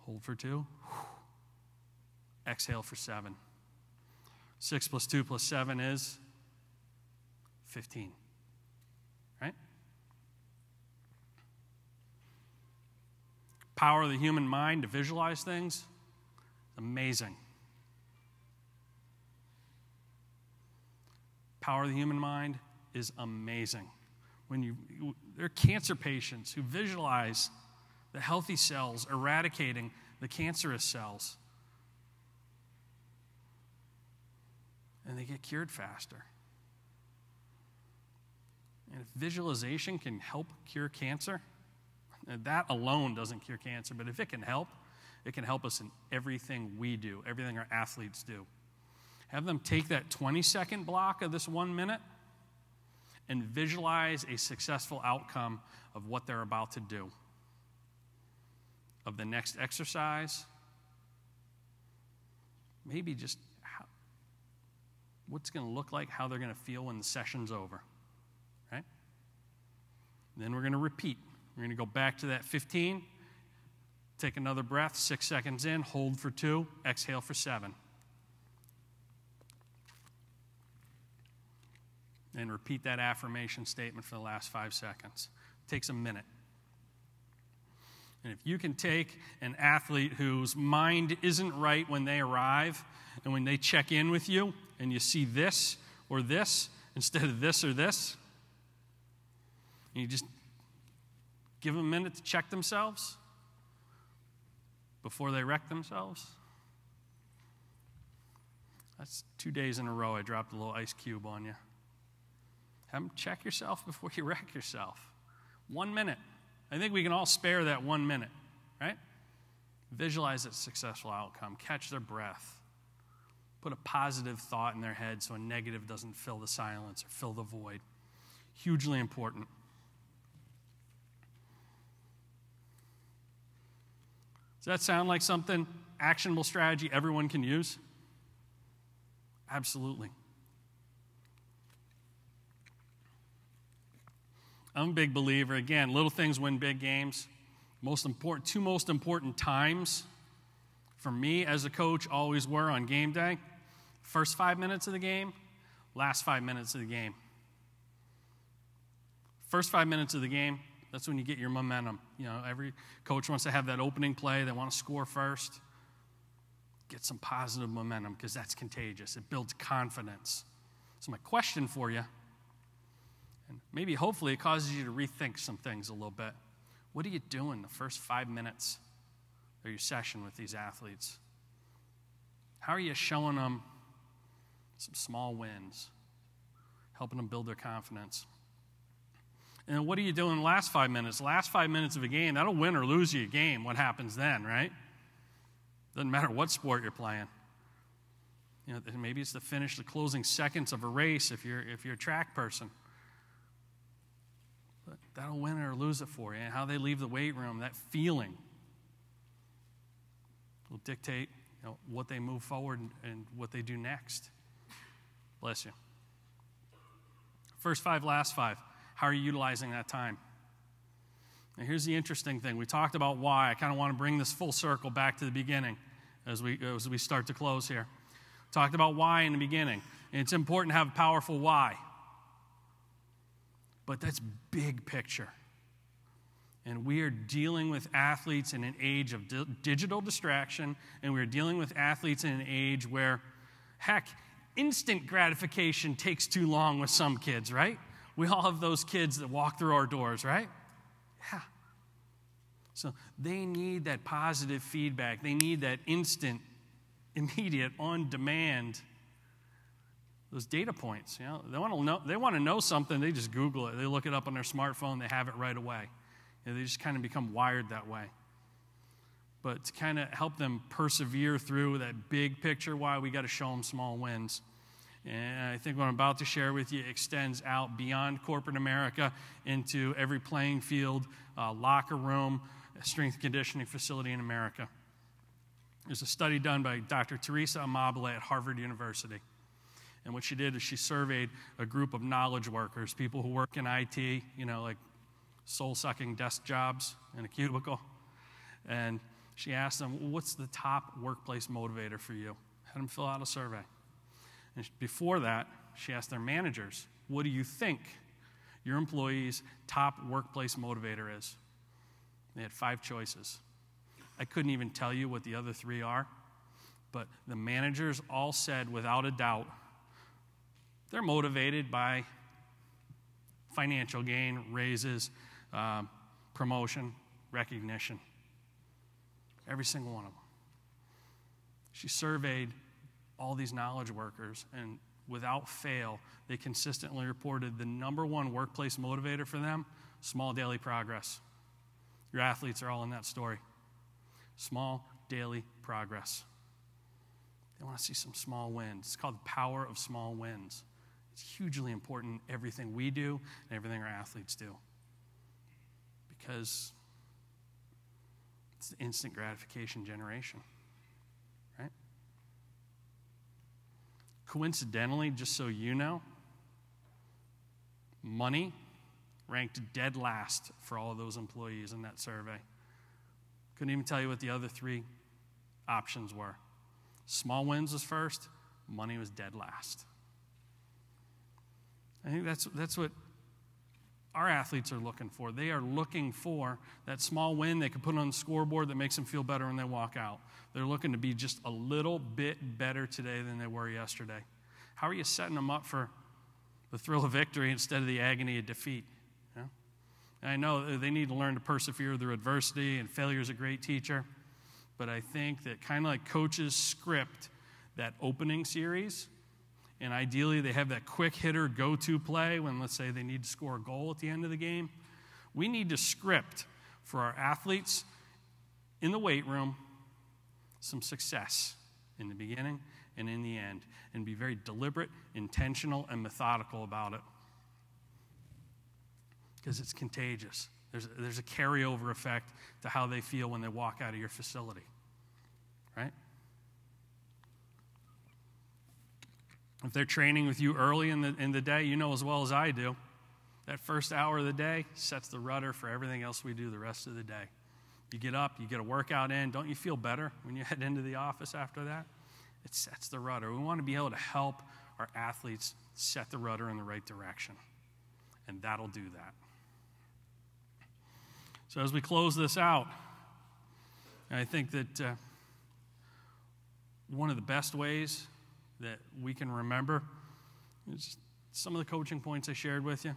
Hold for 2. Exhale for 7. 6 plus 2 plus 7 is 15. Right? Power of the human mind to visualize things, amazing. Power of the human mind is amazing. There are cancer patients who visualize the healthy cells eradicating the cancerous cells, and they get cured faster. And if visualization can help cure cancer, that alone doesn't cure cancer, but if it can help us in everything we do, everything our athletes do. Have them take that 20-second block of this 1 minute and visualize a successful outcome of what they're about to do, of the next exercise, maybe just what's going to look like, how they're going to feel when the session's over, right? Then we're going to repeat. We're going to go back to that 15, take another breath, 6 seconds in, hold for 2, exhale for 7. And repeat that affirmation statement for the last 5 seconds. It takes a minute. And if you can take an athlete whose mind isn't right when they arrive and when they check in with you and you see this or this instead of this or this, and you just give them a minute to check themselves before they wreck themselves. That's 2 days in a row I dropped a little ice cube on you. Have them check yourself before you wreck yourself. 1 minute. I think we can all spare that 1 minute, right? Visualize a successful outcome. Catch their breath. Put a positive thought in their head so a negative doesn't fill the silence or fill the void. Hugely important. Does that sound like something, actionable strategy everyone can use? Absolutely. I'm a big believer, again, little things win big games. Two most important times for me as a coach always were on game day. First 5 minutes of the game, last 5 minutes of the game. First 5 minutes of the game, that's when you get your momentum. You know, every coach wants to have that opening play. They want to score first. Get some positive momentum because that's contagious. It builds confidence. So my question for you, and maybe hopefully it causes you to rethink some things a little bit. What are you doing the first 5 minutes of your session with these athletes? How are you showing them some small wins, helping them build their confidence? And what do you do in the last 5 minutes? The last 5 minutes of a game, that'll win or lose you a game. What happens then, right? Doesn't matter what sport you're playing. You know, maybe it's to finish the closing seconds of a race if you're a track person. But that'll win or lose it for you. And how they leave the weight room, that feeling, will dictate, you know, what they move forward and what they do next. Bless you. First 5, last 5. How are you utilizing that time? And here's the interesting thing. We talked about why. I kind of want to bring this full circle back to the beginning as we start to close here. Talked about why in the beginning. And it's important to have a powerful why. But that's big picture. And we are dealing with athletes in an age of digital distraction, and we're dealing with athletes in an age where, heck, instant gratification takes too long with some kids, right? We all have those kids that walk through our doors, right? Yeah. So they need that positive feedback. They need that instant, immediate, on-demand, those data points. You know, they want to know something. They just Google it. They look it up on their smartphone. They have it right away. You know, they just kind of become wired that way. But to kind of help them persevere through that big picture, why we got to show them small wins. And I think what I'm about to share with you extends out beyond corporate America into every playing field, locker room, strength and conditioning facility in America. There's a study done by Dr. Teresa Amabile at Harvard University. And what she did is she surveyed a group of knowledge workers, people who work in IT, you know, like soul-sucking desk jobs in a cubicle. And she asked them, what's the top workplace motivator for you? Had them fill out a survey. And before that, she asked their managers, what do you think your employees' top workplace motivator is? They had 5 choices. I couldn't even tell you what the other 3 are, but the managers all said without a doubt, they're motivated by financial gain, raises, promotion, recognition. Every single one of them. She surveyed all these knowledge workers, and without fail, they consistently reported the number one workplace motivator for them, small daily progress. Your athletes are all in that story. Small daily progress. They want to see some small wins. It's called the power of small wins. It's hugely important in everything we do and everything our athletes do. Because it's the instant gratification generation, right? Coincidentally, just so you know, money ranked dead last for all of those employees in that survey. Couldn't even tell you what the other 3 options were. Small wins was first, money was dead last. I think that's what our athletes are looking for. They are looking for that small win they can put on the scoreboard that makes them feel better when they walk out. They're looking to be just a little bit better today than they were yesterday. How are you setting them up for the thrill of victory instead of the agony of defeat? You know? And I know they need to learn to persevere through adversity, and failure is a great teacher. But I think that kind of like coaches script that opening series, and ideally they have that quick hitter go-to play when, let's say, they need to score a goal at the end of the game. We need to script for our athletes in the weight room some success in the beginning and in the end, and be very deliberate, intentional, and methodical about it. Because it's contagious. There's a carryover effect to how they feel when they walk out of your facility, right? If they're training with you early in the day, you know as well as I do, that first hour of the day sets the rudder for everything else we do the rest of the day. You get up, you get a workout in. Don't you feel better when you head into the office after that? It sets the rudder. We want to be able to help our athletes set the rudder in the right direction, and that'll do that. So as we close this out, I think that one of the best ways that we can remember is some of the coaching points I shared with you.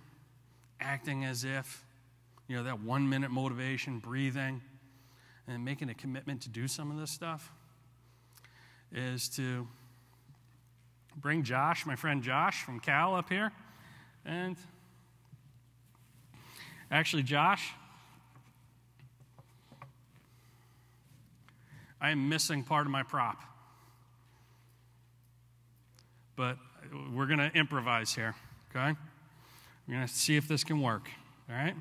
Acting as if, you know, that 1-minute motivation, breathing, and making a commitment to do some of this stuff is to bring Josh, my friend Josh from Cal, up here. And Actually, Josh, I am missing part of my prop. But we're going to improvise here, okay? We're going to see if this can work, all right?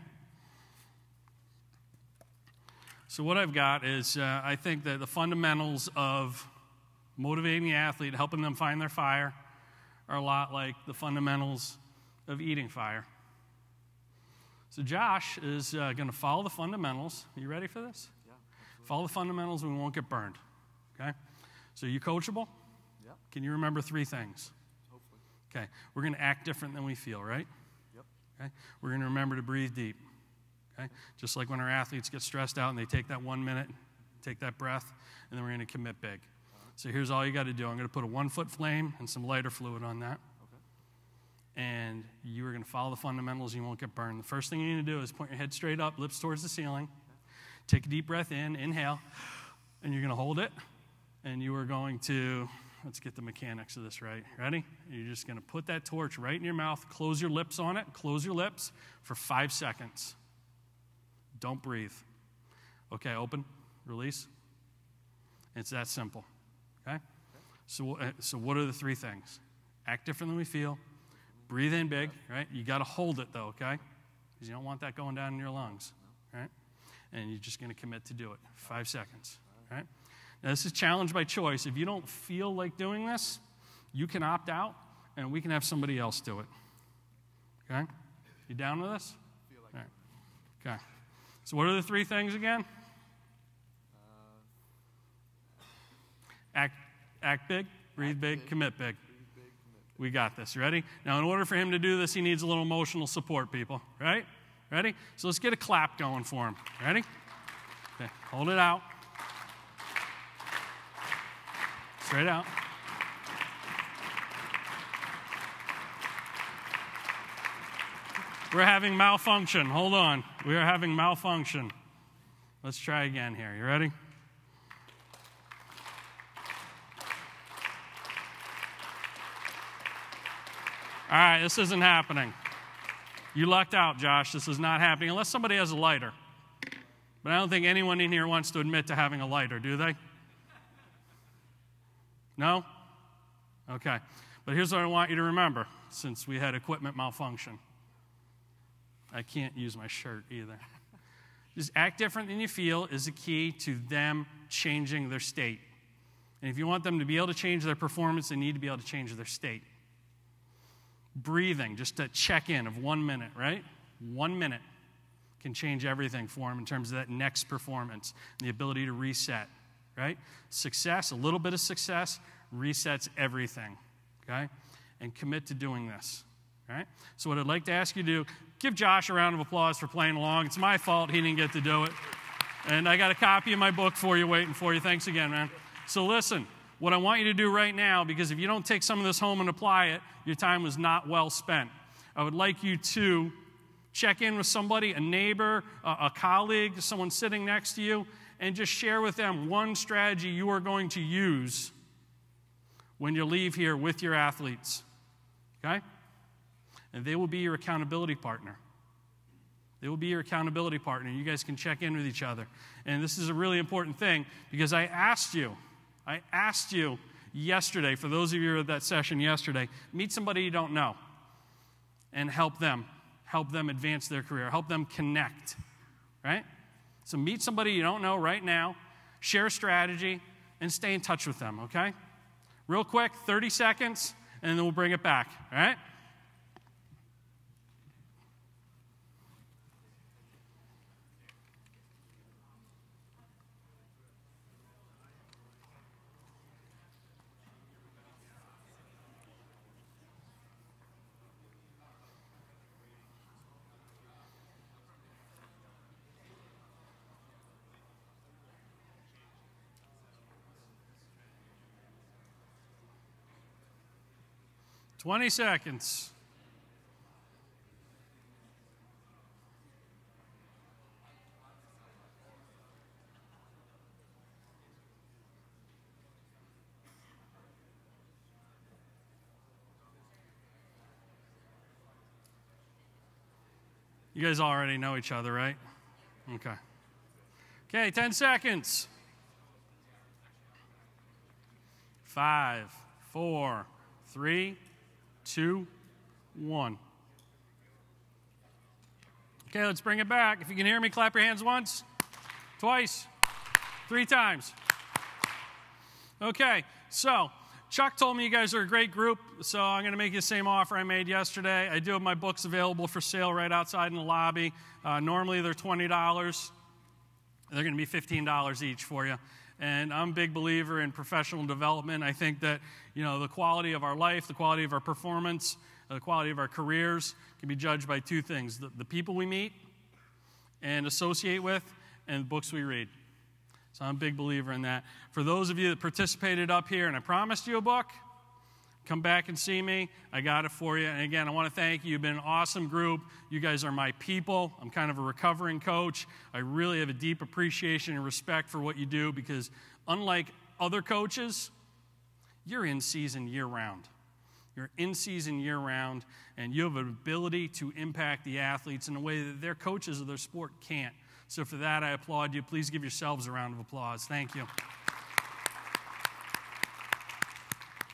So what I've got is I think that the fundamentals of motivating the athlete, helping them find their fire, are a lot like the fundamentals of eating fire. So Josh is going to follow the fundamentals. Are you ready for this? Yeah. Absolutely. Follow the fundamentals and we won't get burned, okay? So you coachable? Yep. Can you remember 3 things? Hopefully. Okay. We're going to act different than we feel, right? Yep. Okay. We're going to remember to breathe deep. Okay? Just like when our athletes get stressed out and they take that 1 minute, take that breath, and then we're going to commit big. So here's all you got to do. I'm going to put a 1-foot flame and some lighter fluid on that. Okay. And you are going to follow the fundamentals and you won't get burned. The first thing you need to do is point your head straight up, lips towards the ceiling. Take a deep breath in, inhale, and you're going to hold it. And you are going to, let's get the mechanics of this right. Ready? You're just going to put that torch right in your mouth, close your lips on it, close your lips for 5 seconds. Don't breathe. Okay, open, release. It's that simple, okay? So what are the 3 things? Act different than we feel. Breathe in big, right? You got to hold it, though, okay? Because you don't want that going down in your lungs, right? And you're just going to commit to do it. 5 seconds, right? Now, this is challenge by choice. If you don't feel like doing this, you can opt out, and we can have somebody else do it, okay? You down with this? Feel like All right. Okay. So what are the 3 things again? Act big, breathe big, commit big. We got this. Ready? Now, in order for him to do this, he needs a little emotional support, people. Right? Ready? So let's get a clap going for him. Ready? Okay. Hold it out. Straight out. We're having malfunction. Hold on. We are having malfunction. Let's try again here. You ready? All right, this isn't happening. You lucked out, Josh. This is not happening unless somebody has a lighter. But I don't think anyone in here wants to admit to having a lighter, do they? No? Okay. But here's what I want you to remember, since we had equipment malfunction. I can't use my shirt either. Just act different than you feel is the key to them changing their state. And if you want them to be able to change their performance, they need to be able to change their state. Breathing, just a check-in of 1 minute, right? 1 minute can change everything for them in terms of that next performance and the ability to reset, right? Success, a little bit of success, resets everything, okay? And commit to doing this, right? So what I'd like to ask you to do, give Josh a round of applause for playing along. It's my fault he didn't get to do it. And I got a copy of my book for you waiting for you. Thanks again, man. So listen, what I want you to do right now, because if you don't take some of this home and apply it, your time was not well spent. I would like you to check in with somebody, a neighbor, a colleague, someone sitting next to you, and just share with them one strategy you are going to use when you leave here with your athletes, okay? And they will be your accountability partner. They will be your accountability partner. You guys can check in with each other. And this is a really important thing because I asked you yesterday, for those of you at that session yesterday, meet somebody you don't know and help them advance their career, help them connect, right? So meet somebody you don't know right now, share a strategy, and stay in touch with them, okay? Real quick, 30 seconds, and then we'll bring it back, all right? Twenty seconds. You guys already know each other, right? Okay. Okay, 10 seconds. 5, 4, 3, 2, 1. Okay, let's bring it back. If you can hear me, clap your hands once, twice, 3 times. Okay, so Chuck told me you guys are a great group, so I'm going to make you the same offer I made yesterday. I do have my books available for sale right outside in the lobby. Normally they're $20. They're going to be $15 each for you. And I'm a big believer in professional development. I think that, the quality of our life, the quality of our performance, the quality of our careers can be judged by 2 things: the people we meet and associate with, and the books we read. So I'm a big believer in that. For those of you that participated up here and I promised you a book, come back and see me. I got it for you. And again, I want to thank you. You've been an awesome group. You guys are my people. I'm kind of a recovering coach. I really have a deep appreciation and respect for what you do because unlike other coaches, you're in season year-round. You're in season year-round, and you have an ability to impact the athletes in a way that their coaches of their sport can't. So for that, I applaud you. Please give yourselves a round of applause. Thank you.